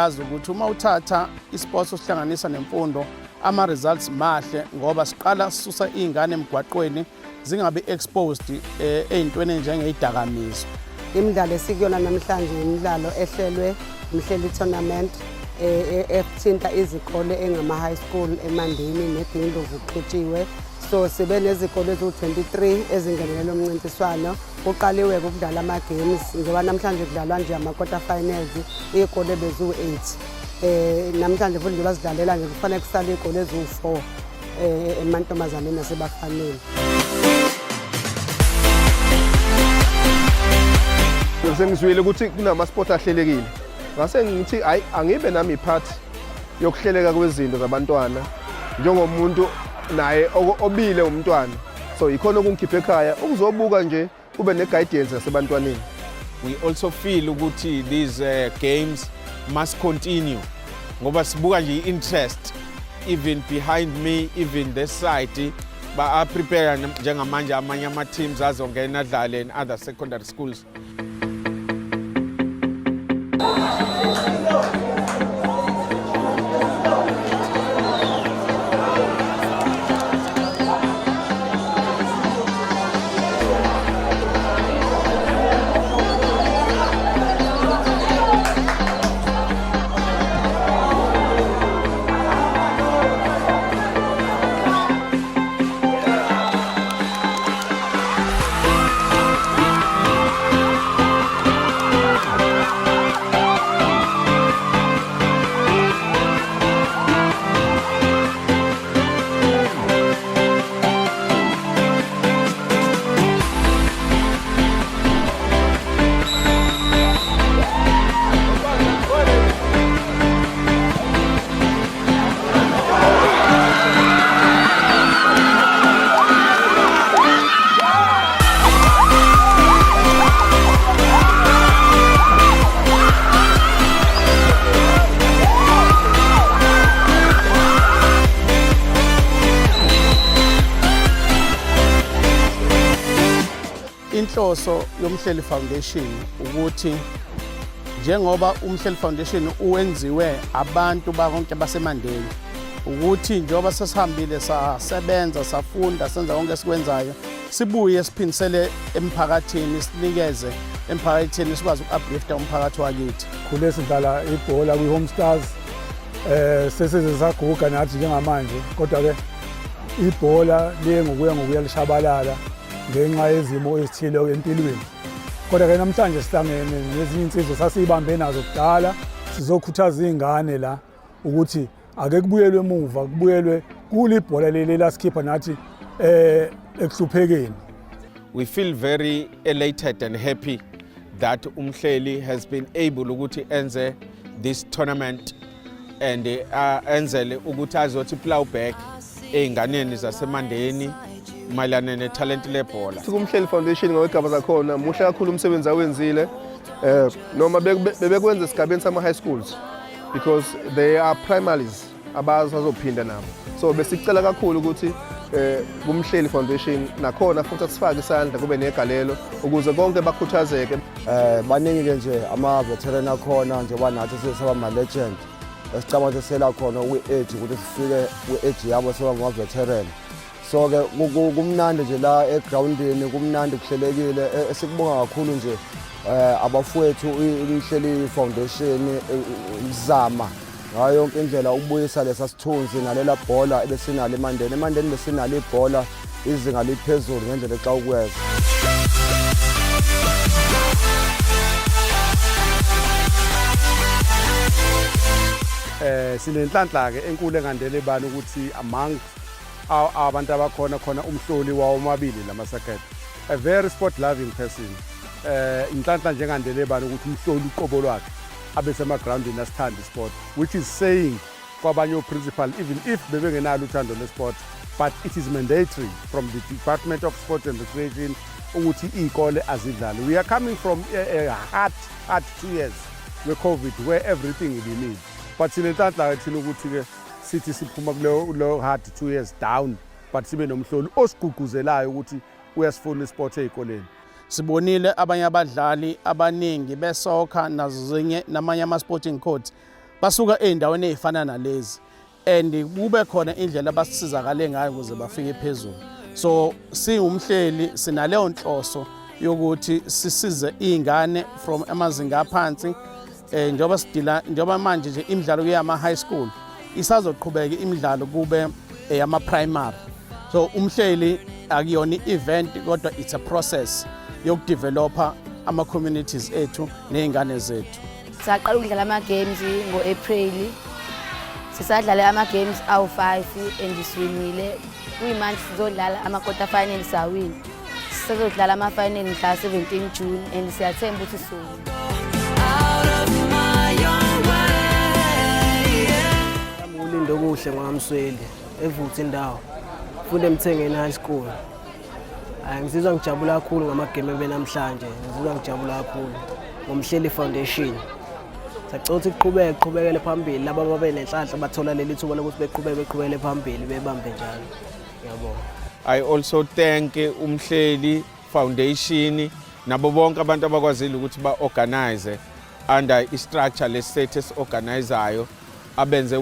siyazi ukuthi uma uthatha isports osihlanganisa nemfundo ama-results mahle ngoba siqala sisusa iy'ngane emgwaqweni zingabi exposed ey'ntweni njengey'dakamizwa. Imidlalo esikuyona namhlanje imidlalo ehlelwe uMhleli tournament ethinta izikole engama-high school eMandeni neGindlovu kuxutshiwe. So sibe nezikole eziwu-23 ezingenelele umncintiswano. Kuqaliwe-ke ukudlala ama-games njengoba namhlanje kudlalwa nje ama-quarter finals iy'kole beziwu-8. Namhlanje futhi njengoba sidlalela nje kufanele kusale iy'kole eziwu-4 emantombazaneni nasebafaneni. Sengizwile ukuthi kunama-sport ahlelekile. Ngase ngithi hayi angibe nami part yokuhleleka kwezinto zabantwana njengomuntu naye obile umntwana. So ikhona okungikhipha ekhaya ukuzobuka nje kube ne-guidance nasebantwaneni. We also feel ukuthi these games must continue ngoba sibuka nje interest even behind me, even this side ba prepare njengamanje amanye ama teams azongena adlale in other secondary schools. Inhloso yomhleli foundation ukuthi njengoba uMhleli foundation uwenziwe abantu bonke baseMandeni ukuthi njengoba sesihambile sasebenza safunda senza konke esikwenzayo sibuye siphindisele emphakathini sinikeze emphakathini sikwazi uku-uplifta umphakathi wakithi. Khule sidlala ibhola kwi-Home Stars sesize saguga nathi njengamanje kodwa-ke ibhola liye ngokuya lishabalala ngenxa yezimo ezithile empilweni. Kodwa-ke namhlanje sihlangene nezinye insizwa sasiyibambe nazo kudala sizokhuthaza iy'ngane la ukuthi ake kubuyelwe emuva kubuyelwe kule ibhola leli lasikhipha nathi ekuhluphekeni. We feel very elated and happy that uMhleli has been able ukuthi enze this tournament and enzele ukuthi azothi plow back ey'nganeni zaseMandeni mayelana ne-talent lebhola. uMhleli Foundation ngokugaba zakhona muhle kakhulu umsebenzi awenzile noma bebekwenza esigabeni sama-high schools because they are primaries abazophinda nabo. So besicela kakhulu ukuthi uMhleli Foundation nakhona futhi asifake isandla kube negalelo ukuze konke bakhuthazeke. Baningi-ke nje ama-veteran akhona njengoba nathi sesaba ama-legend esicabanga sela khona kwi-age ukuthi sifike kwi-age yabo seba ngama-veteran. So-ke kumnandi nje la egrawundini kumnandi kuhlelekile esikubonga kakhulu nje abafowethu uMhleli Foundation izama ngayo yonke indlela ukubuyisa lesa sithunzi nalela bhola ebesinalo eMandeni. eMandeni besinalo ibhola izinga liphezulu ngendlela exa ukweza. Sinenhlanhla-ke enkulu engandele ibani ukuthi among abantu abakhona khona umhloli wawo omabili lama-circuit, a very sport loving person. Inhlanhla nje engandele ibani ukuthi umhloli uqobo lwakhe abe semagroundini asithanda isport, which is saying kwabanye o-principal even if bebengenalo uthando lesport, but it is mandatory from the Department of Sport and Recreation ukuthi iy'kole azidlale. We are coming from a hard 2 years we-COVID where everything is in need. But sinenhlanhla thina ukuthi-ke sithi siphuma kulo hard 2 years down but sibe nomhloli osigqugquzelayo ukuthi uyasifuna isport ey'koleni. Sibonile abanye abadlali abaningi besoccer nazo zinye namanye ama-sporting codes basuka ey'ndaweni ey'fana nalezi and kube khona indlela abasizakale ngayo ukuze bafike phezulu. So uMhleli sinaleyo nhloso yokuthi sisize iy'ngane from amazinga aphansi njoba manje nje imidlalo kuyama high school isazoqhubeka imidlalo kube eyama primary. So uMhleli akuyona i-event kodwa it's a process yokudevelopa ama communities ethu nezingane zethu. Saqala ukudlala ama games ngo-April. Sisadlala ama games awu5 and siwinile. Kuyimanje sizodlala ama quarter final sawini. Sizodlala ama final mhla 17 June and siyathemba ukuthi siwina. Ulindo kuhle ngwamsweli evutha indawo. Funde Mthengeni High School. Ngizizwa ngijabula kakhulu ngamagame benamhlanje. Ngizizwa ngijabula kakhulu ngoMhleli Foundation. Sacotha iqhubekele phambili laba ababenenhlanhla bathola leli thuba lokuthi beqhubekele phambili bebambe njalo. Ngiyabonga. I also thank uMhleli Foundation nabo bonke abantu abakwazile ukuthi ba-organize under i-structure le-status organizayo abenze